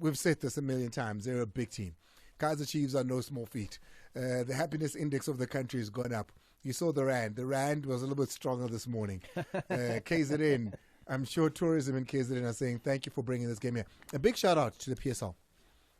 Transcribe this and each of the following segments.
we've said this a million times. They're a big team. Kaizer Chiefs are no small feat. The happiness index of the country has gone up. You saw the Rand. The Rand was a little bit stronger this morning. KZN, I'm sure tourism in KZN are saying thank you for bringing this game here. A big shout out to the PSL.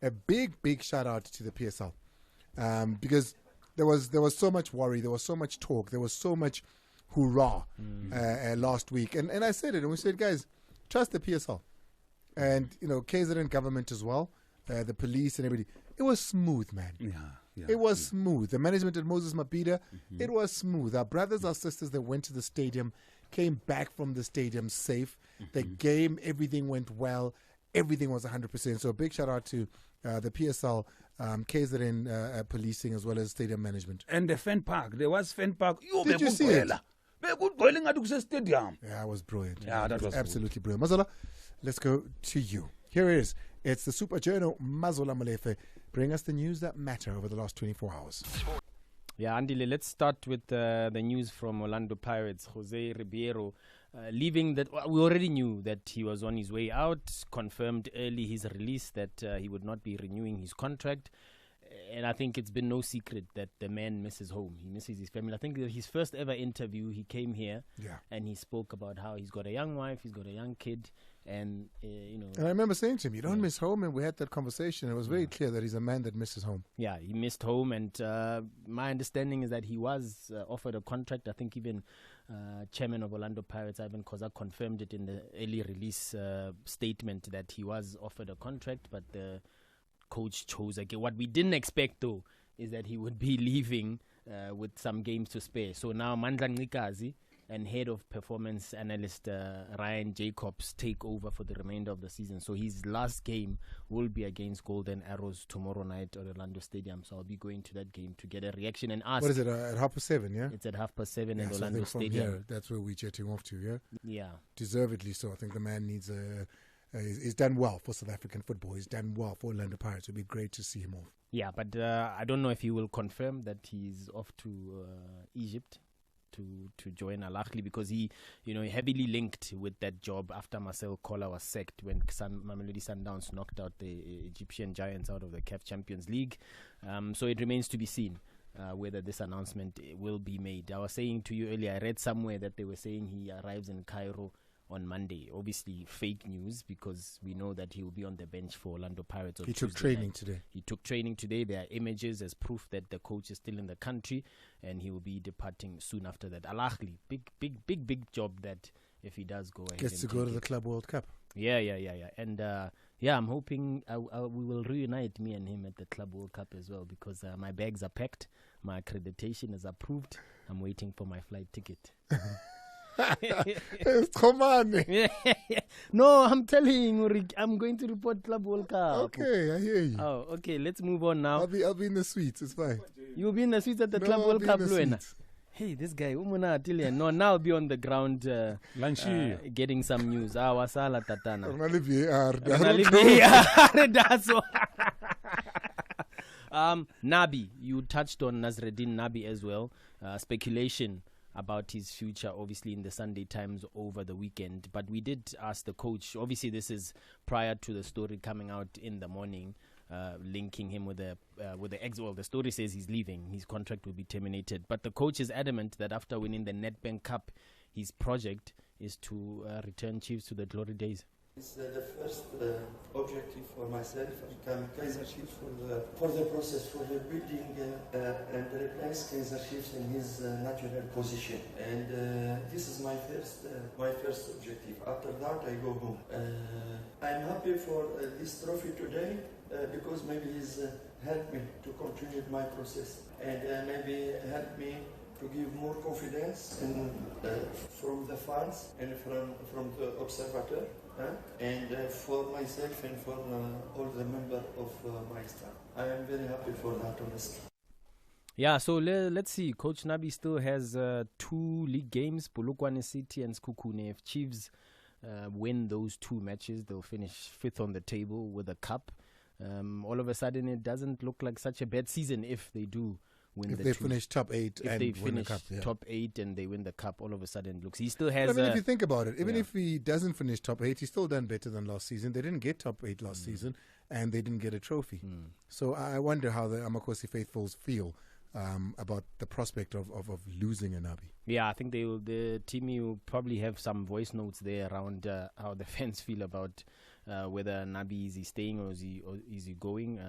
A big shout out to the PSL. Because there was so much worry. There was so much talk. There was so much hoorah last week. And I said it. And we said, guys, trust the PSL. And, KZN government as well. The police and everybody. It was smooth, man. It was smooth. The management at Moses Mabhida, it was smooth. Our brothers, our sisters that went to the stadium came back from the stadium safe. The game, everything went well. Everything was 100%. So a big shout out to the PSL, KZN policing as well as stadium management. And the fan park. There was fan park. Did you see it? Yeah, it was brilliant. Yeah, that was absolutely brilliant. Mazola, let's go to you. Here it is. It's the Super Journal, Mazola Molefe. Bring us the news that matter over the last 24 hours. Yeah, Andile, let's start with the news from Orlando Pirates. Jose Ribeiro leaving. That we already knew that he was on his way out, confirmed early his release that he would not be renewing his contract. And I think it's been no secret that the man misses home. He misses his family. I think his first ever interview, he came here and he spoke about how he's got a young wife, he's got a young kid. And, And I remember saying to him, you don't miss home. And we had that conversation. It was very clear that he's a man that misses home. Yeah, he missed home. And my understanding is that he was offered a contract. I think even chairman of Orlando Pirates, Ivan Kozak, confirmed it in the early release statement that he was offered a contract, but the coach chose again. What we didn't expect, though, is that he would be leaving with some games to spare. So now Mandla Ngikazi and head of performance analyst Ryan Jacobs take over for the remainder of the season. So his last game will be against Golden Arrows tomorrow night at Orlando Stadium. So I'll be going to that game to get a reaction and ask. What is it, at 7:30, yeah? It's at 7:30 at so Orlando Stadium. Here, that's where we're jetting off to, yeah? Yeah. Deservedly so. I think the man needs he's done well for South African football. He's done well for Orlando Pirates. It would be great to see him off. Yeah, but I don't know if he will confirm that he's off to Egypt to join Al Ahly, because he heavily linked with that job after Marcel Koller was sacked when Mamelodi Sundowns knocked out the Egyptian Giants out of the CAF Champions League. So it remains to be seen whether this announcement will be made. I was saying to you earlier, I read somewhere that they were saying he arrives in Cairo on Monday. Obviously fake news, because we know that he will be on the bench for Orlando Pirates. He took training today. There are images as proof that the coach is still in the country, and he will be departing soon after that. Al Ahly, big job that if he does go ahead. Gets to go to the Club World Cup. Yeah. And I'm hoping we will reunite, me and him, at the Club World Cup as well, because my bags are packed, my accreditation is approved. I'm waiting for my flight ticket. Come on. No, I'm telling you, I'm going to report Club World Cup. Okay, I hear you. Oh, okay, let's move on now. I'll be in the suites, it's fine. You'll be in the suites at the Club World Cup, Luena. Hey, this guy, no, now I'll be on the ground getting some news. Wasala Tatana. Nabi, you touched on Nasreddin Nabi as well. Speculation about his future, obviously, in the Sunday Times over the weekend. But we did ask the coach. Obviously, this is prior to the story coming out in the morning, linking him with the exit. The story says he's leaving. His contract will be terminated. But the coach is adamant that after winning the Nedbank Cup, his project is to return Chiefs to the glory days. It's the first objective for myself. Become Kaizer Chiefs for the process for the building and replace Kaizer Chiefs in his natural position. And this is my first objective. After that, I go home. I'm happy for this trophy today because maybe it's helped me to continue my process and maybe helped me to give more confidence from the fans and from the observator. And for myself and for all the members of my staff. I am very happy for that, honestly. Yeah, so let's see. Coach Nabi still has 2 league games, Hlungwani City and Sekhukhune. If Chiefs win those 2 matches, they'll finish 5th on the table with a cup. All of a sudden, it doesn't look like such a bad season if they do win if the they two. finish top 8 If and they win the finish cup. Yeah. top 8 and they win the cup, all of a sudden, looks he still has. I mean, if you think about it, even yeah. if he doesn't finish top 8, he's still done better than last season. They didn't get top 8 last season, and they didn't get a trophy. So I wonder how the Amakosi faithfuls feel about the prospect of losing a Nabi. Yeah, I think the team will probably have some voice notes there around how the fans feel about whether Nabi is he staying or is he going.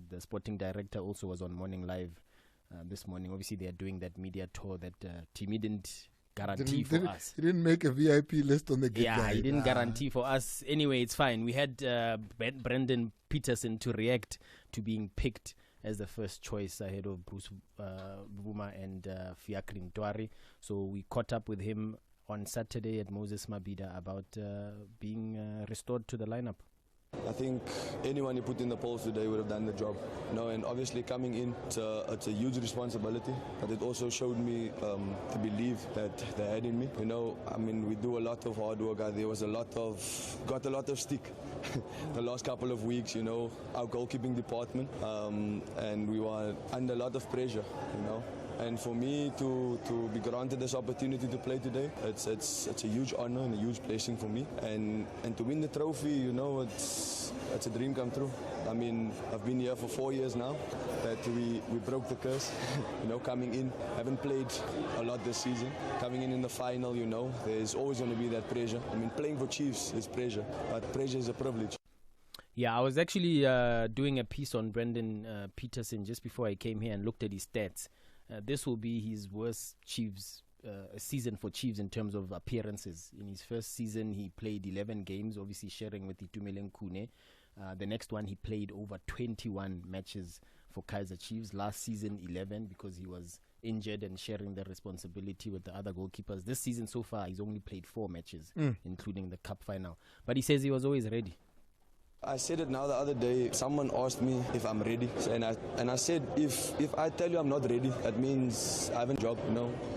The sporting director also was on Morning Live this morning. Obviously, they are doing that media tour that Timmy didn't guarantee for us. He didn't make a VIP list on the gate. Yeah, he didn't guarantee for us. Anyway, it's fine. We had Brendan Peterson to react to being picked as the first choice ahead of Bruce Buma and Fiacre Ntwari. So we caught up with him on Saturday at Moses Mabhida about being restored to the lineup. I think anyone you put in the polls today would have done the job. And obviously coming in, it's a huge responsibility, but it also showed me the belief that they had in me. I mean, we do a lot of hard work. There was got a lot of stick the last couple of weeks, our goalkeeping department, and we were under a lot of pressure, And for me to be granted this opportunity to play today, it's a huge honor and a huge blessing for me. And to win the trophy, it's a dream come true. I mean, I've been here for 4 years now. That we broke the curse. Coming in, haven't played a lot this season. Coming in the final, there's always going to be that pressure. I mean, playing for Chiefs is pressure, but pressure is a privilege. Yeah, I was actually doing a piece on Brendan Peterson just before I came here and looked at his stats. This will be his worst Chiefs season for Chiefs in terms of appearances. In his first season, he played 11 games, obviously sharing with Itumeleng Khune. The next one, he played over 21 matches for Kaizer Chiefs. Last season, 11 because he was injured and sharing the responsibility with the other goalkeepers. This season so far, he's only played 4 matches, including the cup final. But he says he was always ready. I said it now the other day. Someone asked me if I'm ready, and I said if I tell you I'm not ready, that means I haven't job.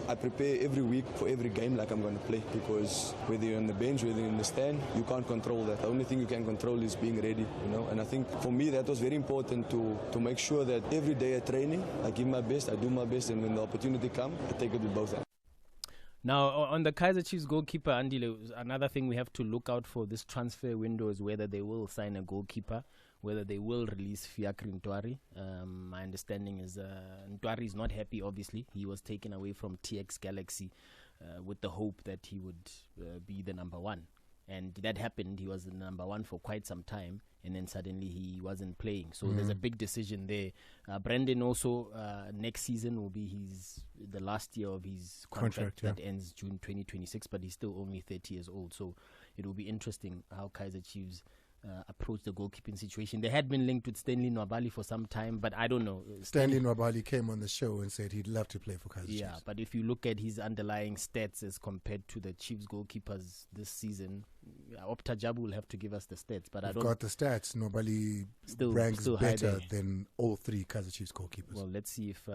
I prepare every week for every game like I'm going to play, because whether you're on the bench, whether you're in the stand, you can't control that. The only thing you can control is being ready. And I think for me that was very important to make sure that every day at training I give my best, I do my best, and when the opportunity comes, I take it with both hands. Now, on the Kaizer Chiefs goalkeeper, Andile, another thing we have to look out for this transfer window is whether they will sign a goalkeeper, whether they will release Fiacre Ntwari. My understanding is Ntwari is not happy, obviously. He was taken away from TX Galaxy with the hope that he would be the number 1. And that happened. He was the number 1 for quite some time, and then suddenly he wasn't playing. So there's a big decision there. Brendan also, next season will be the last year of his contract that ends June 2026, but he's still only 30 years old. So it will be interesting how Kaizer Chiefs approach the goalkeeping situation. They had been linked with Stanley Nwabali for some time, but I don't know. Stanley Nwabali came on the show and said he'd love to play for Kaizer Chiefs. Yeah, but if you look at his underlying stats as compared to the Chiefs goalkeepers this season, Opta Jabu will have to give us the stats. But I don't got the stats. Nwabali ranks better than all 3 Kaizer Chiefs goalkeepers. Well, let's see if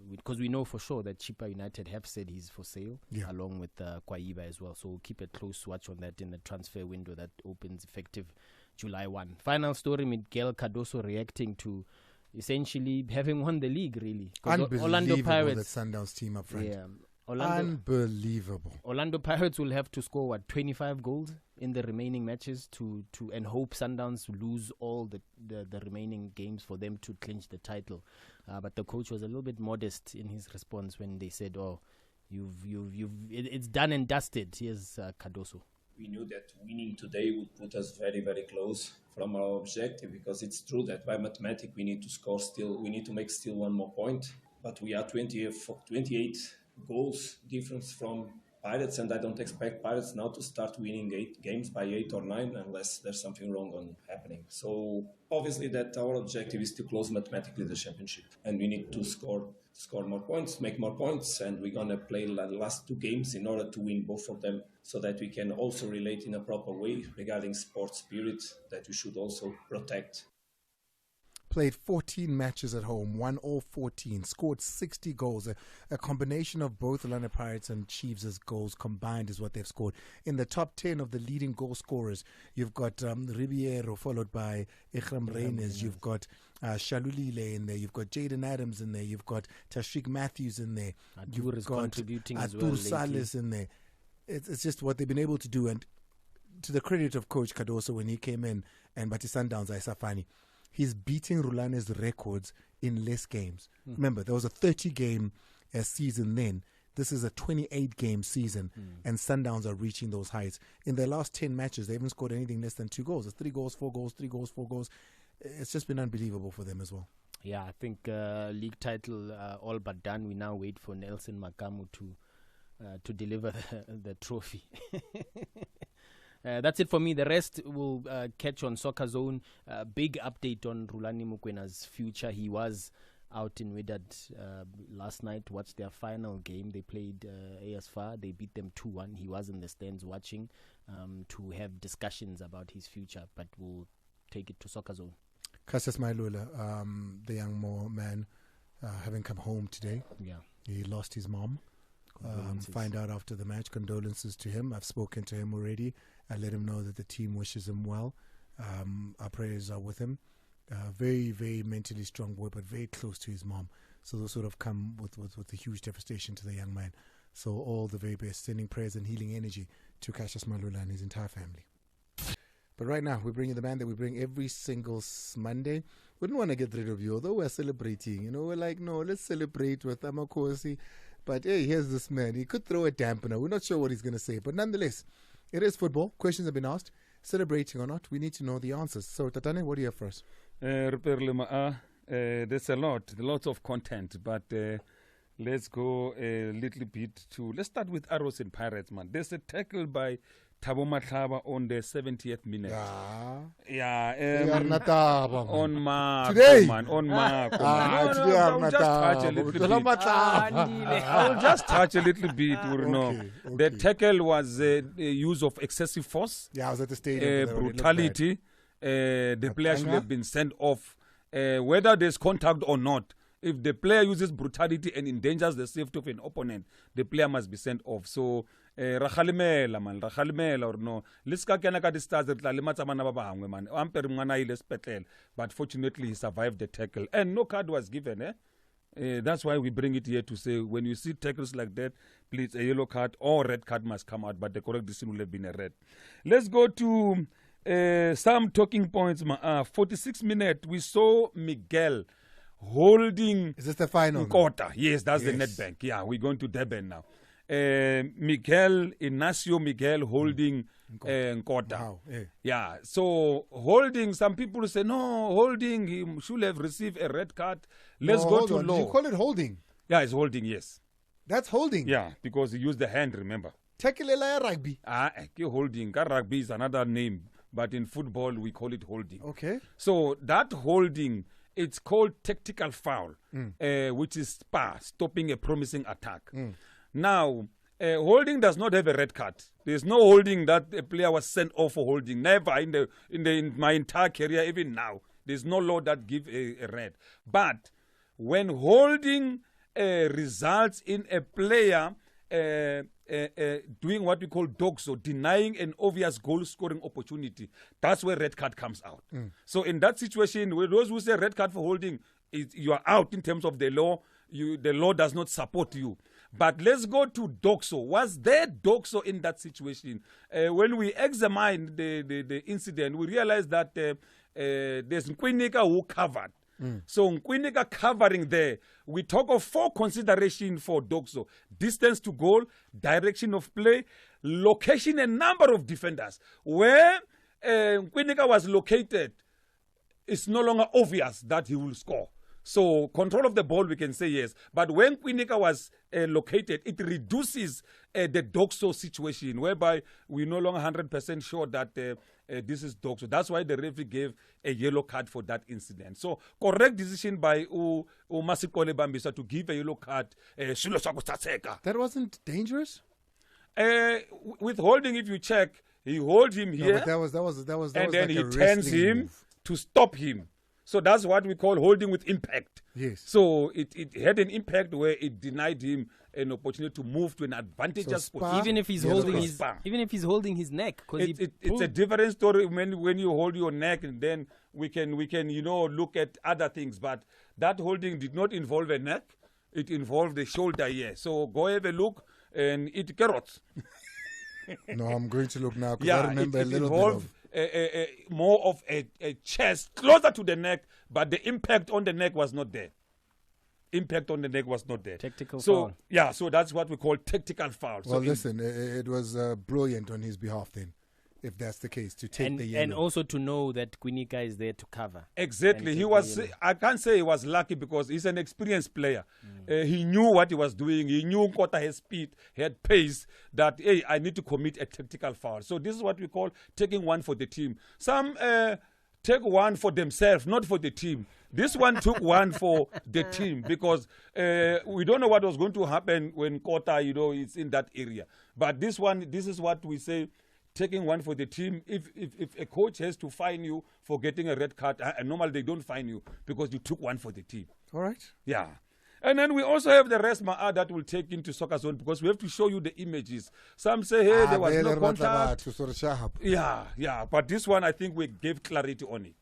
because we know for sure that Chippa United have said he's for sale, along with Kwaiba as well. So we'll keep a close watch on that in the transfer window that opens effective July 1. Final story, Miguel Cardoso reacting to essentially having won the league, really. Unbelievable, Orlando Pirates, that Sundowns team up front. Yeah, Unbelievable. Orlando Pirates will have to score 25 goals in the remaining matches to and hope Sundowns lose all the remaining games for them to clinch the title. But the coach was a little bit modest in his response when they said, "Oh, it's done and dusted." Here's Cardoso. We knew that winning today would put us very, very close from our objective, because it's true that by mathematics we need to make still one more point. But we are 28 goals difference from Pirates, and I don't expect Pirates now to start winning 8 games by 8 or 9 unless there's something wrong happening. So obviously that our objective is to close mathematically the championship, and we need to score more points, make more points, and we're going to play the last 2 games in order to win both of them, so that we can also relate in a proper way regarding sports spirit that we should also protect. played 14 matches at home, won all 14, scored 60 goals. A combination of both Orlando Pirates and Chiefs' goals combined is what they've scored. In the top 10 of the leading goal scorers, you've got Ribeiro, followed by Ikram Reyners. You've got Shalulile in there. You've got Jaden Adams in there. You've got Tashrik Matthews in there. Adur is contributing as well. Adur Salis in there. It's just what they've been able to do. And to the credit of Coach Cardoso, when he came in and Bati Sundowns, Isafani, he's beating Rulane's records in less games. Remember, there was a 30-game season then. This is a 28-game season, and Sundowns are reaching those heights. In their last 10 matches, they haven't scored anything less than 2 goals. It's 3 goals, 4 goals, 3 goals, 4 goals. It's just been unbelievable for them as well. Yeah, I think league title all but done. We now wait for Nelson Makamu to deliver the trophy. That's it for me. The rest will catch on Soccer Zone. Big update on Rulani Mukwena's future. He was out in Wydad last night, watched their final game. They played AS FAR. They beat them 2-1. He was in the stands watching to have discussions about his future, but we'll take it to Soccer Zone. Kaizer Chiefs, the young man, having come home today. Yeah. He lost his mom. Find out after the match. Condolences to him. I've spoken to him already. I let him know that the team wishes him well. Our prayers are with him. Very, very mentally strong boy, but very close to his mom. So those sort of come with a huge devastation to the young man. So all the very best, sending prayers and healing energy to Cassius Malula and his entire family. But right now, we're bringing the band that we bring every single Monday. We don't want to get rid of you, although we're celebrating. You know, we're like, no, let's celebrate with Amakosi. But hey, here's this man. He could throw a dampener. We're not sure what he's going to say. But nonetheless, it is football. Questions have been asked. Celebrating or not, we need to know the answers. So, Tatane, what do you have for us? There's lots of content, but let's go a little bit to... Let's start with Arrows and Pirates, man. There's a tackle by Thabo Matlaba on the 70th minute. On Mark, today, man. On Mark. Today, I'll just touch a little bit. I'll just touch a little bit. Okay. The tackle was use of excessive force. Yeah, I was at the stadium. Brutality. The player should have been sent off. Whether there's contact or not, if the player uses brutality and endangers the safety of an opponent, the player must be sent off. So, Rachalimela or no. Let's go kena ka di stars tla le matsamana ba bangwe man. Ampere mwana ile spetlele, but fortunately he survived the tackle and no card was given. That's why we bring it here to say when you see tackles like that, please a yellow card or red card must come out, but the correct decision will have been a red. Let's go to some talking points. 46 minutes, we saw Miguel holding. Is this the final? Quarter. Yes, that's the net bank. Yeah, we're going to Durban now. Inacio Miguel holding Nkota. Wow. Yeah, so holding, some people say, no, holding, he should have received a red card. Let's go to law. Did you call it holding? Yeah, it's holding, yes. That's holding? Yeah, because he used the hand, remember. Tackle rugby. Holding. Rugby is another name, but in football, we call it holding. Okay. So that holding, it's called tactical foul, which is stopping a promising attack. Now, holding does not have a red card. There's no holding that a player was sent off for holding. Never in my entire career, even now, there's no law that gives a red. But when holding results in a player doing what we call doxo, denying an obvious goal-scoring opportunity, that's where red card comes out. So in that situation, with those who say red card for holding, you are out in terms of the law. The law does not support you. But let's go to doxo. Was there doxo in that situation? When we examined the incident, we realized that there's Nkwinika who covered. So Nkwinika covering there. We talk of 4 considerations for doxo: distance to goal, direction of play, location, and number of defenders. Where Nkwinika was located, it's no longer obvious that he will score. So control of the ball, we can say yes. But when Nkwinika was located, it reduces the doxo situation, whereby we're no longer 100% sure that this is doxo. That's why the referee gave a yellow card for that incident. So correct decision by Masikole Bambisa to give a yellow card. That wasn't dangerous? With holding, if you check, he holds him here. No, but that was and then like he turns him move to stop him. So that's what we call holding with impact. Yes. So it had an impact where it denied him an opportunity to move to an advantageous position. Even if he's holding his neck, because it's a different story when you hold your neck, and then we can look at other things. But that holding did not involve a neck; it involved the shoulder here. So go have a look and eat carrots. No, I'm going to look now because Yeah, I remember it a little involved bit of. more of a chest closer to the neck, but the impact on the neck was not there. Impact on the neck was not there. Tactical so foul. Yeah, so that's what we call tactical foul. Well, So listen, it was brilliant on his behalf then, if that's the case, to take the yellow. And also to know that Kwinika is there to cover. Exactly. He was. I can't say he was lucky because he's an experienced player. He knew what he was doing. He knew Nkota had speed, had pace. That hey, I need to commit a tactical foul. So this is what we call taking one for the team. Some take one for themselves, not for the team. This one took one for the team because we don't know what was going to happen when Nkota, is in that area. But this is what we say. Taking one for the team. If a coach has to fine you for getting a red card, normally they don't fine you because you took one for the team. All right. Yeah. And then we also have the rest that will take into Soccer Zone because we have to show you the images. Some say, hey, there was no contact. Yeah. But this one, I think we gave clarity on it.